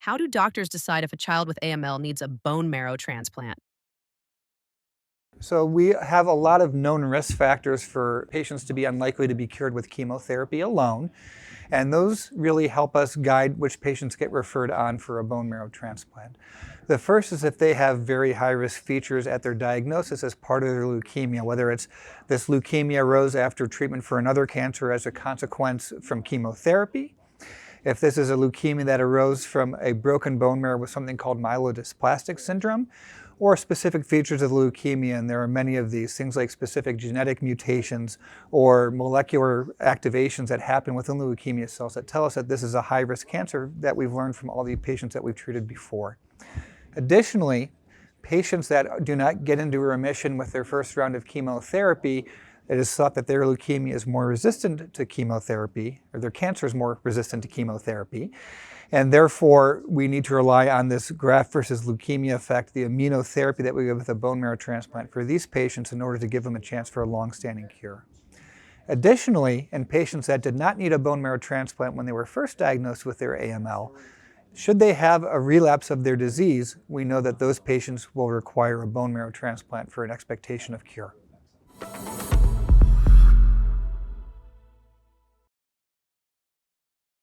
How do doctors decide if a child with AML needs a bone marrow transplant? So we have a lot of known risk factors for patients to be unlikely to be cured with chemotherapy alone, and those really help us guide which patients get referred on for a bone marrow transplant. The first is if they have very high-risk features at their diagnosis as part of their leukemia, whether it's this leukemia arose after treatment for another cancer as a consequence from chemotherapy, if this is a leukemia that arose from a broken bone marrow with something called myelodysplastic syndrome, or specific features of leukemia, and there are many of these, things like specific genetic mutations or molecular activations that happen within the leukemia cells that tell us that this is a high-risk cancer that we've learned from all the patients that we've treated before. Additionally, patients that do not get into remission with their first round of chemotherapy, it is thought that their leukemia is more resistant to chemotherapy, or their cancer is more resistant to chemotherapy, and therefore we need to rely on this graft versus leukemia effect, the immunotherapy that we give with a bone marrow transplant for these patients in order to give them a chance for a long-standing cure. Additionally, in patients that did not need a bone marrow transplant when they were first diagnosed with their AML, should they have a relapse of their disease, we know that those patients will require a bone marrow transplant for an expectation of cure.